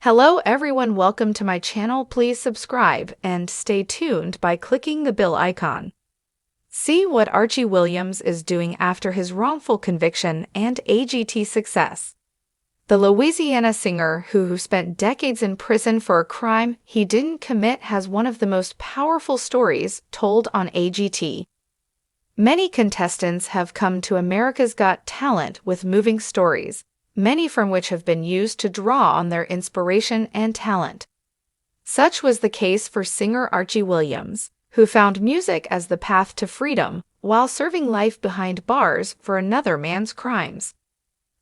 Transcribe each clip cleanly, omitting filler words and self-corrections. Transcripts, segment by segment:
Hello everyone, welcome to my channel. Please subscribe and stay tuned by clicking the bell icon. See what Archie Williams is doing after his wrongful conviction and AGT success. The Louisiana singer who spent decades in prison for a crime he didn't commit has one of the most powerful stories told on AGT. Many contestants have come to America's Got Talent with moving stories, many from which have been used to draw on their inspiration and talent. Such was the case for singer Archie Williams, who found music as the path to freedom while serving life behind bars for another man's crimes.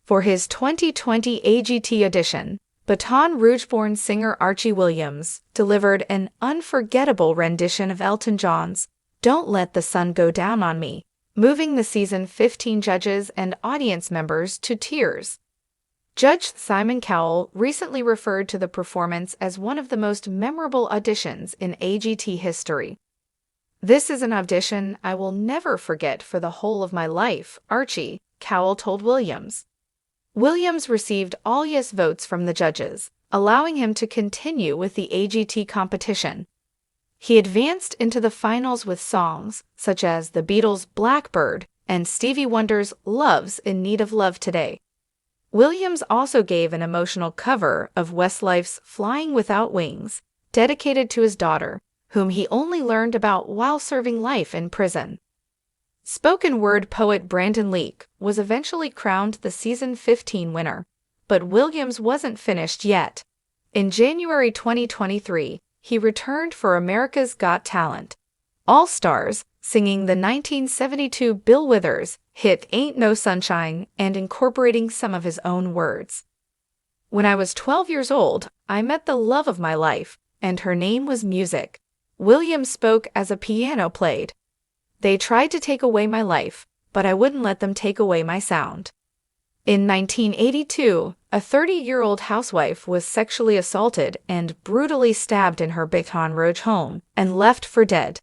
For his 2020 AGT edition, Baton Rouge-born singer Archie Williams delivered an unforgettable rendition of Elton John's "Don't Let the Sun Go Down on Me," moving the season 15 judges and audience members to tears. Judge Simon Cowell recently referred to the performance as one of the most memorable auditions in AGT history. "This is an audition I will never forget for the whole of my life," Archie, Cowell told Williams. Williams received all yes votes from the judges, allowing him to continue with the AGT competition. He advanced into the finals with songs such as the Beatles' "Blackbird" and Stevie Wonder's "Love's in Need of Love Today." Williams also gave an emotional cover of Westlife's "Flying Without Wings," dedicated to his daughter, whom he only learned about while serving life in prison. Spoken word poet Brandon Leake was eventually crowned the season 15 winner, but Williams wasn't finished yet. In January 2023, he returned for America's Got Talent All-Stars, singing the 1972 Bill Withers hit "Ain't No Sunshine" and incorporating some of his own words. "When I was 12 years old, I met the love of my life, and her name was music," Williams spoke as a piano played. "They tried to take away my life, but I wouldn't let them take away my sound." In 1982, a 30-year-old housewife was sexually assaulted and brutally stabbed in her Baton Rouge home and left for dead.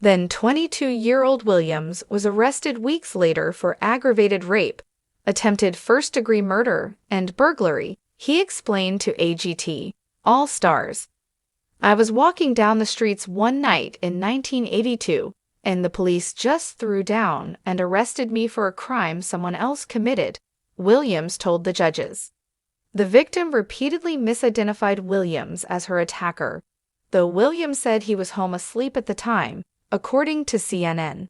Then 22-year-old Williams was arrested weeks later for aggravated rape, attempted first-degree murder, and burglary. He explained to AGT All-Stars, "I was walking down the streets one night in 1982, and the police just threw down and arrested me for a crime someone else committed," Williams told the judges. The victim repeatedly misidentified Williams as her attacker, though Williams said he was home asleep at the time, according to CNN.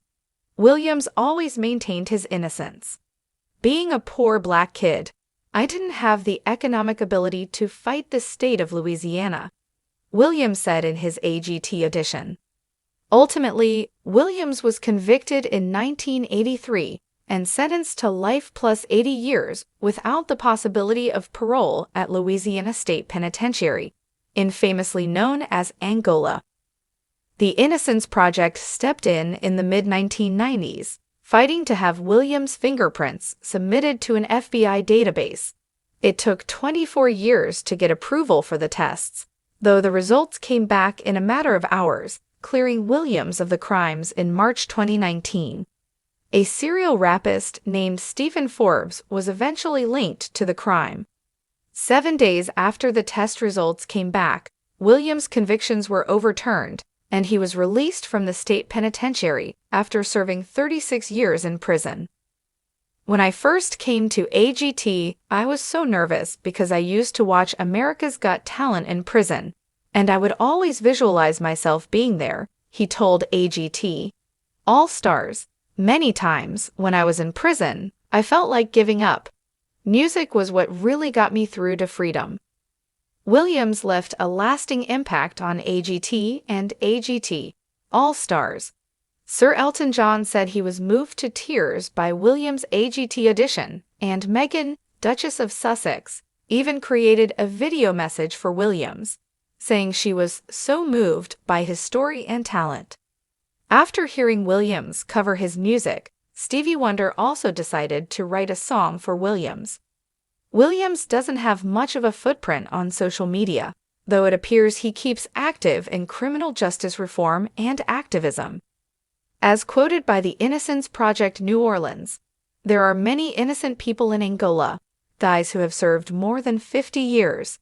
Williams always maintained his innocence. "Being a poor black kid, I didn't have the economic ability to fight the state of Louisiana," Williams said in his AGT edition. Ultimately, Williams was convicted in 1983 and sentenced to life plus 80 years without the possibility of parole at Louisiana State Penitentiary, infamously known as Angola. The Innocence Project stepped in the mid-1990s, fighting to have Williams' fingerprints submitted to an FBI database. It took 24 years to get approval for the tests, though the results came back in a matter of hours, clearing Williams of the crimes in March 2019. A serial rapist named Stephen Forbes was eventually linked to the crime. 7 days after the test results came back, Williams' convictions were overturned, and he was released from the state penitentiary after serving 36 years in prison. "When I first came to AGT, I was so nervous because I used to watch America's Got Talent in prison, and I would always visualize myself being there," he told AGT All-Stars. "Many times, when I was in prison, I felt like giving up. Music was what really got me through to freedom." Williams left a lasting impact on AGT and AGT All-Stars. Sir Elton John said he was moved to tears by Williams' AGT edition, and Meghan, Duchess of Sussex, even created a video message for Williams, saying she was so moved by his story and talent. After hearing Williams cover his music, Stevie Wonder also decided to write a song for Williams. Williams doesn't have much of a footprint on social media, though it appears he keeps active in criminal justice reform and activism. As quoted by the Innocence Project New Orleans, "There are many innocent people in Angola, guys who have served more than 50 years.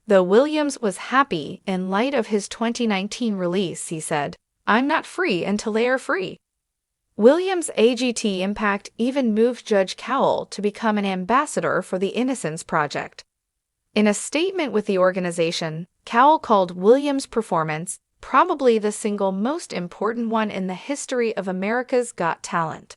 Though Williams was happy in light of his 2019 release, he said, "I'm not free until they are free." Williams' AGT impact even moved Judge Cowell to become an ambassador for the Innocence Project. In a statement with the organization, Cowell called Williams' performance probably the single most important one in the history of America's Got Talent.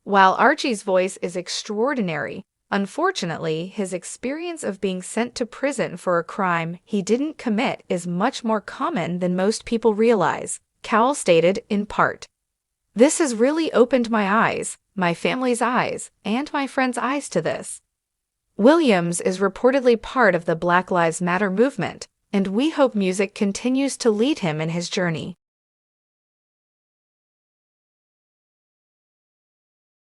While Archie's voice is extraordinary, unfortunately, his experience of being sent to prison for a crime he didn't commit is much more common than most people realize, Cowell stated in part. "This has really opened my eyes, my family's eyes, and my friends' eyes to this." Williams is reportedly part of the Black Lives Matter movement, and we hope music continues to lead him in his journey.